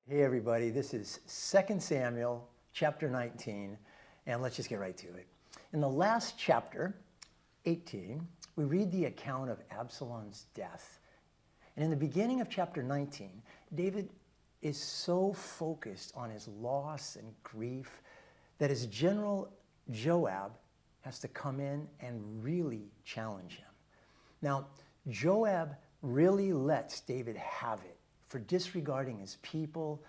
Hey everybody, this is 2 Samuel chapter 19, and let's just get right to it. In the last chapter, 18, we read the account of Absalom's death. And in the beginning of chapter 19, David is so focused on his loss and grief that his general Joab has to come in and really challenge him. Now, Joab really lets David have it for disregarding his people.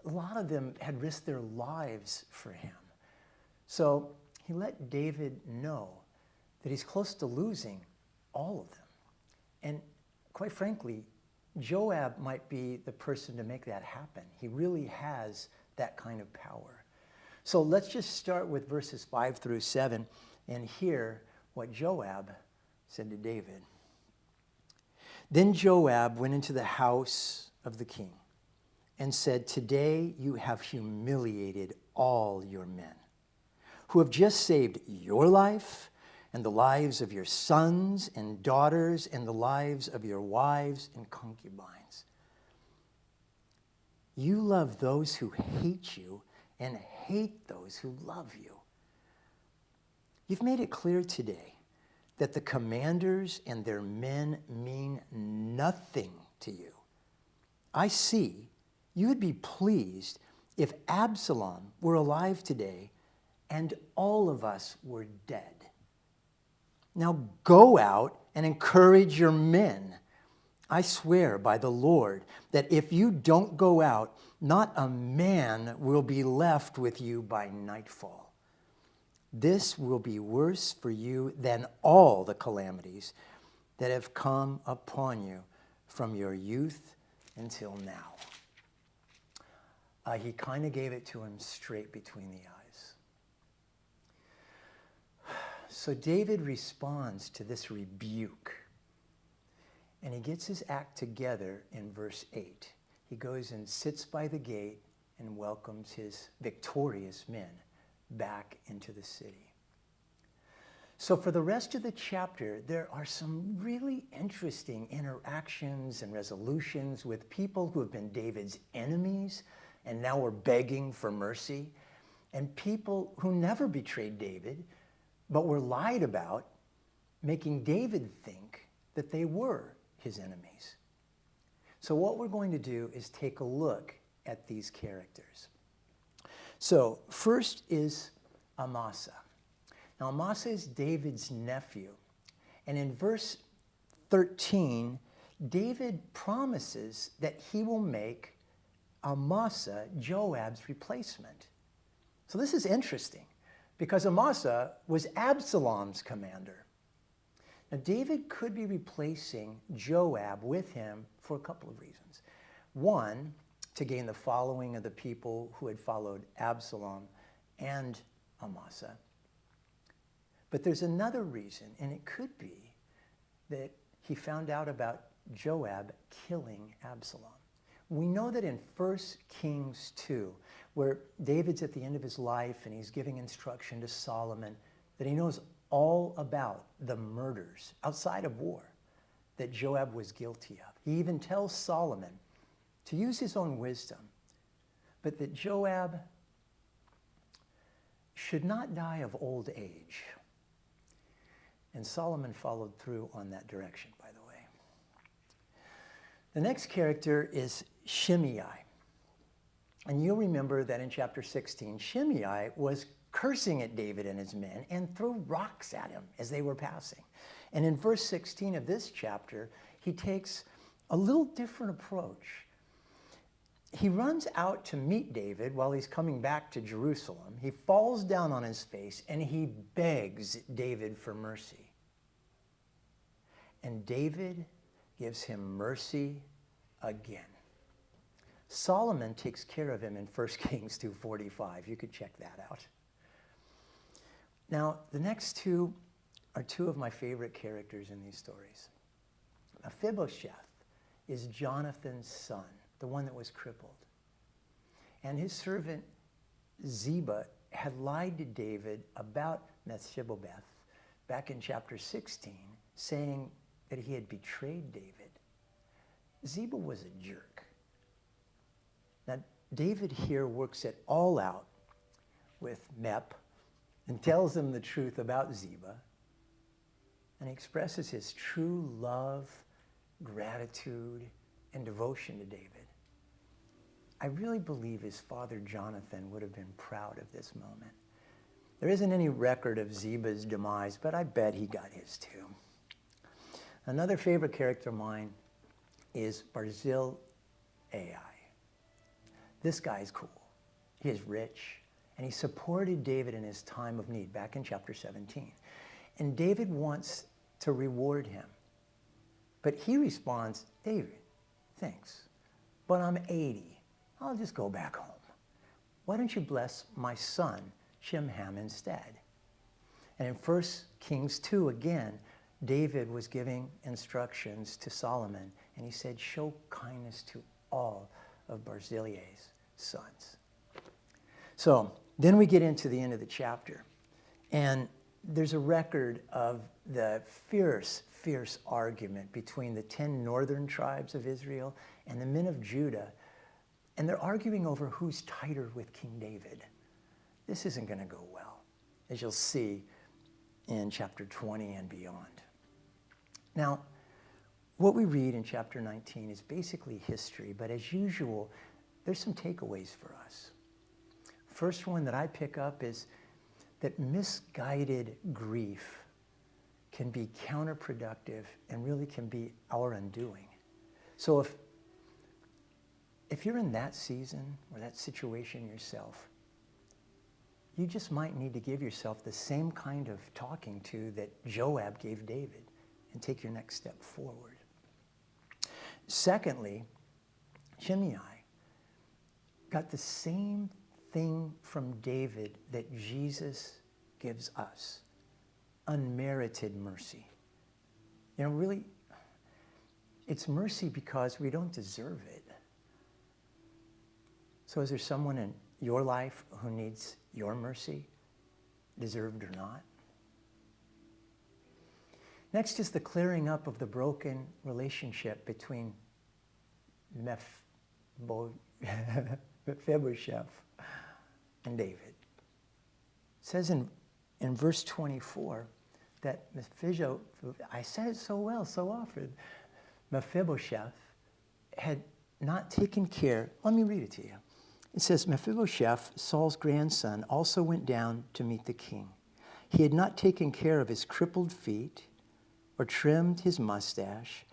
A lot of them had risked their lives for him. So he let David know that he's close to losing all of them. And quite frankly, Joab might be the person to make that happen. He really has that kind of power. So let's just start with verses 5 through 7 and hear what Joab said to David. Then Joab went into the house of the king and said, "Today you have humiliated all your men who have just saved your life and the lives of your sons and daughters and the lives of your wives and concubines. You love those who hate you and hate those who love you. You've made it clear today that the commanders and their men mean nothing to you. I see you would be pleased if Absalom were alive today and all of us were dead. Now go out and encourage your men. I swear by the Lord that if you don't go out, not a man will be left with you by nightfall. This will be worse for you than all the calamities that have come upon you from your youth until now." He kind of gave it to him straight between the eyes. So David responds to this rebuke, and he gets his act together in verse 8. He goes and sits by the gate and welcomes his victorious men back into the city. So for the rest of the chapter, there are some really interesting interactions and resolutions with people who have been David's enemies and now are begging for mercy, and people who never betrayed David but were lied about, making David think that they were his enemies. So what we're going to do is take a look at these characters. So first is Amasa. Now Amasa is David's nephew. And in verse 13, David promises that he will make Amasa Joab's replacement. So this is interesting because Amasa was Absalom's commander. Now David could be replacing Joab with him for a couple of reasons. One, to gain the following of the people who had followed Absalom and Amasa. But there's another reason, and it could be that he found out about Joab killing Absalom. We know that in 1 Kings 2, where David's at the end of his life and he's giving instruction to Solomon, that he knows all about the murders outside of war that Joab was guilty of. He even tells Solomon to use his own wisdom, but that Joab should not die of old age. And Solomon followed through on that direction, by the way. The next character is Shimei. And you'll remember that in chapter 16, Shimei was cursing at David and his men and threw rocks at him as they were passing. And in verse 16 of this chapter, he takes a little different approach. He runs out to meet David while he's coming back to Jerusalem. He falls down on his face and he begs David for mercy. And David gives him mercy again. Solomon takes care of him in 1 Kings 2:45. You could check that out. Now, the next two are two of my favorite characters in these stories. Mephibosheth is Jonathan's son, the one that was crippled. And his servant Ziba had lied to David about Mephibosheth back in chapter 16, saying that he had betrayed David. Ziba was a jerk. Now, David here works it all out with Mep and tells him the truth about Ziba. And he expresses his true love, gratitude, and devotion to David. I really believe his father Jonathan would have been proud of this moment. There isn't any record of Ziba's demise, but I bet he got his too. Another favorite character of mine is Barzillai. This guy's cool. He is rich, and he supported David in his time of need, back in chapter 17. And David wants to reward him. But he responds, David, thanks, but I'm 80. I'll just go back home. Why don't you bless my son, Shimei, instead? And in 1 Kings 2, again, David was giving instructions to Solomon, and he said, show kindness to all of Barzillai's sons. So then we get into the end of the chapter, and there's a record of the fierce argument between the 10 northern tribes of Israel and the men of Judah, and they're arguing over who's tighter with King David. This isn't going to go well, as you'll see in chapter 20 and beyond. Now, what we read in chapter 19 is basically history, but as usual, there's some takeaways for us. First one that I pick up is that misguided grief can be counterproductive and really can be our undoing. So if you're in that season or that situation yourself, you just might need to give yourself the same kind of talking to that Joab gave David and take your next step forward. Secondly, Shimei got the same thing from David that Jesus gives us: unmerited mercy. You know, really, it's mercy because we don't deserve it. So is there someone in your life who needs your mercy, deserved or not? Next is the clearing up of the broken relationship between Mephibosheth and David. It says in verse 24 that Mephibosheth, I said it so well, so often, Mephibosheth had not taken care. Let me read it to you. It says, Mephibosheth, Saul's grandson, also went down to meet the king. He had not taken care of his crippled feet, or trimmed his mustache,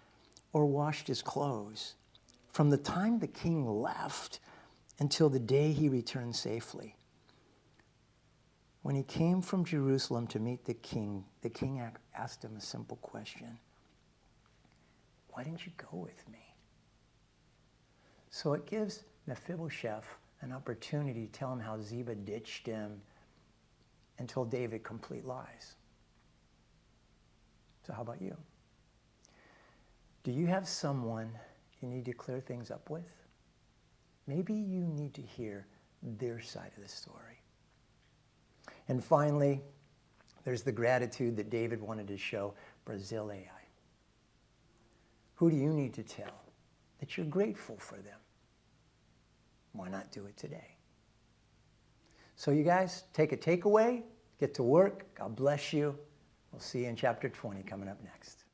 or washed his clothes, from the time the king left until the day he returned safely. When he came from Jerusalem to meet the king asked him a simple question: why didn't you go with me? So it gives Mephibosheth an opportunity to tell him how Ziba ditched him and told David complete lies. So how about you? Do you have someone you need to clear things up with? Maybe you need to hear their side of the story. And finally, there's the gratitude that David wanted to show Barzillai. Who do you need to tell that you're grateful for them? Why not do it today? So you guys, take a takeaway, get to work. God bless you. We'll see you in chapter 20 coming up next.